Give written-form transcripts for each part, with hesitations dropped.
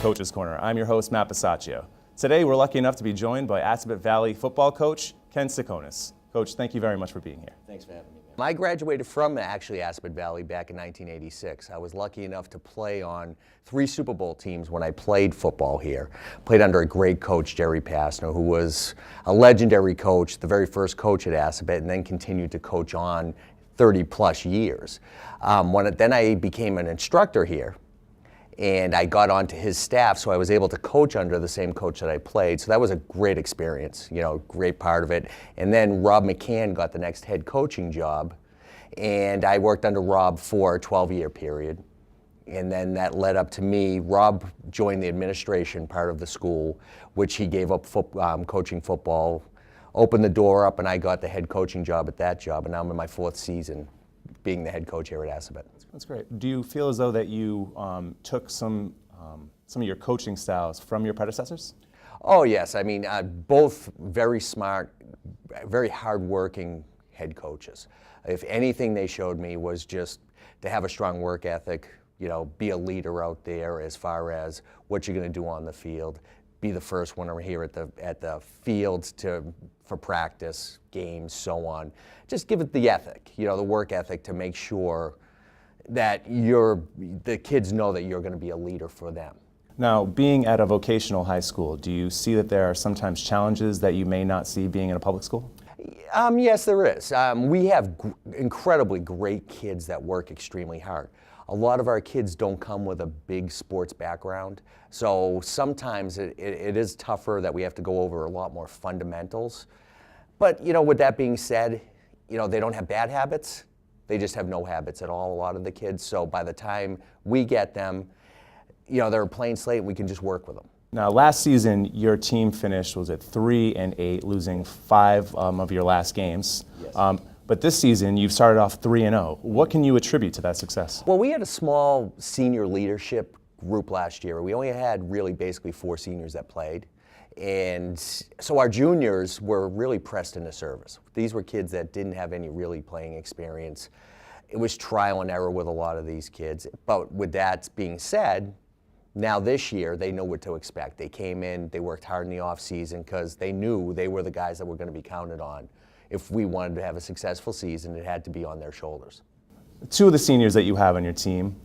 Coach's Corner. I'm your host, Matt Bisaccio. Today, we're lucky enough to be joined by Assabet Valley football coach, Ken Stukonis. Coach, thank you very much for being here. Thanks for having me, man. I graduated from actually Assabet Valley back in 1986. I was lucky enough to play on 3 Super Bowl teams when I played football here. Played under a great coach, Jerry Passner, who was a legendary coach, the very first coach at Assabet, and then continued to coach on 30 plus years. Then I became an instructor here, and I got onto his staff, so I was able to coach under the same coach that I played. So that was a great experience, great part of it. And then Rob McCann got the next head coaching job, and I worked under Rob for a 12-year period. And then that led up to me. Rob joined the administration part of the school, which he gave up coaching football, opened the door up, and I got the head coaching job at that job, and now I'm in my 4th season being the head coach here at Assabet. That's great. Do you feel as though that you took some of your coaching styles from your predecessors? Oh yes, I mean both very smart, very hardworking head coaches. If anything they showed me was just to have a strong work ethic, be a leader out there as far as what you're going to do on the field, be the first one over here at the fields for practice, games, so on. Just give it the ethic, the work ethic to make sure that the kids know that you're going to be a leader for them. Now, being at a vocational high school, do you see that there are sometimes challenges that you may not see being in a public school? Yes, there is. We have incredibly great kids that work extremely hard. A lot of our kids don't come with a big sports background, so sometimes it is tougher that we have to go over a lot more fundamentals. But, with that being said, they don't have bad habits. They just have no habits at all, a lot of the kids. So by the time we get them, they're a plain slate, and we can just work with them. Now, last season, your team finished, 3-8, losing 5 of your last games. Yes. But this season, you've started off 3-0. What can you attribute to that success? Well, we had a small senior leadership group last year. We only had really basically 4 seniors that played. And so our juniors were really pressed into service. These were kids that didn't have any really playing experience. It was trial and error with a lot of these kids. But with that being said, now this year they know what to expect. They came in, they worked hard in the off season because they knew they were the guys that were going to be counted on. If we wanted to have a successful season, it had to be on their shoulders. 2 of the seniors that you have on your team,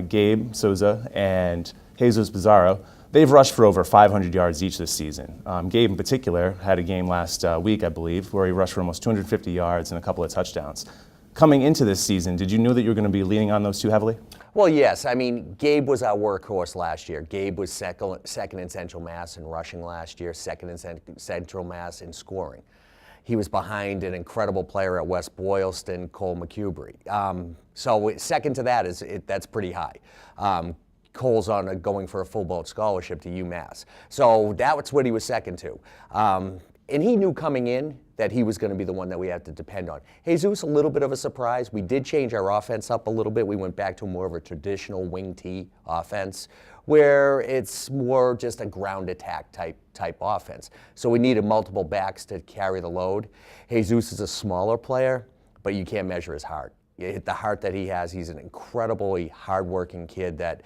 Gabe Souza and Jesus Pizarro, they've rushed for over 500 yards each this season. Gabe in particular had a game last week, I believe, where he rushed for almost 250 yards and a couple of touchdowns. Coming into this season, did you know that you were going to be leaning on those 2 heavily? Well, yes. I mean, Gabe was our workhorse last year. Gabe was second in Central Mass in rushing last year, second in Central Mass in scoring. He was behind an incredible player at West Boylston, Cole McCubry. So second to that that's pretty high. Cole's going for a full boat scholarship to UMass. So that's what he was second to. And he knew coming in that he was going to be the one that we had to depend on. Jesus, a little bit of a surprise. We did change our offense up a little bit. We went back to more of a traditional wing T offense where it's more just a ground attack type offense. So we needed multiple backs to carry the load. Jesus is a smaller player, but you can't measure his heart. The heart that he has, he's an incredibly hardworking kid that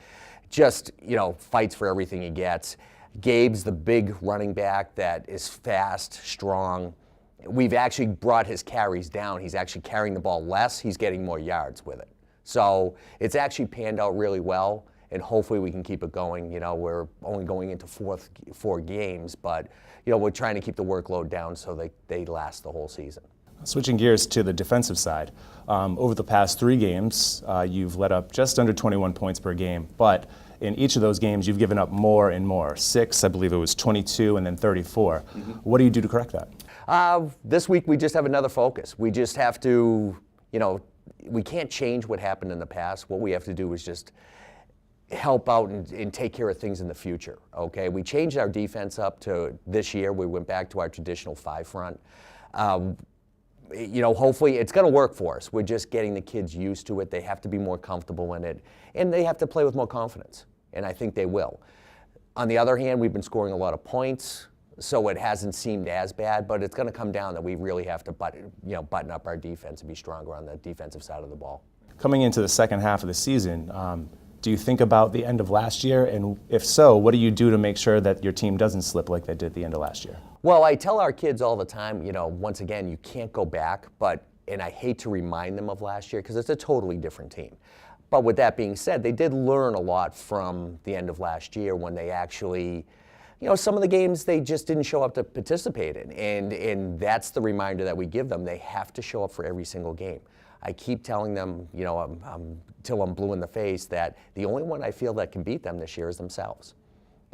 just, fights for everything he gets. Gabe's the big running back that is fast, strong. We've actually brought his carries down. He's actually carrying the ball less. He's getting more yards with it. So it's actually panned out really well, and hopefully we can keep it going. We're only going into 4 games, but, we're trying to keep the workload down so they last the whole season. Switching gears to the defensive side, over the past 3 games, you've let up just under 21 points per game, but in each of those games, you've given up more and more. 6, I believe it was 22, and then 34. Mm-hmm. What do you do to correct that? This week, we just have another focus. We just have to, we can't change what happened in the past. What we have to do is just help out and take care of things in the future, okay? We changed our defense up to this year. We went back to our traditional 5 front. Hopefully it's going to work for us. We're just getting the kids used to it. They have to be more comfortable in it, and they have to play with more confidence, and I think they will. On the other hand, we've been scoring a lot of points, so it hasn't seemed as bad, but it's going to come down that we really have to button up our defense and be stronger on the defensive side of the ball. Coming into the second half of the season, Do you think about the end of last year? And if so, what do you do to make sure that your team doesn't slip like they did at the end of last year? Well, I tell our kids all the time, once again, you can't go back, and I hate to remind them of last year because it's a totally different team. But with that being said, they did learn a lot from the end of last year when they actually, some of the games they just didn't show up to participate in. And that's the reminder that we give them. They have to show up for every single game. I keep telling them, till I'm blue in the face, that the only one I feel that can beat them this year is themselves.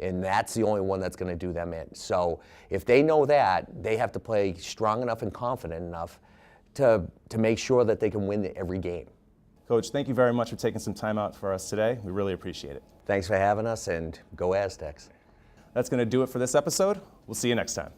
And that's the only one that's going to do them in. So if they know that, they have to play strong enough and confident enough to make sure that they can win every game. Coach, thank you very much for taking some time out for us today. We really appreciate it. Thanks for having us, and go Aztecs. That's going to do it for this episode. We'll see you next time.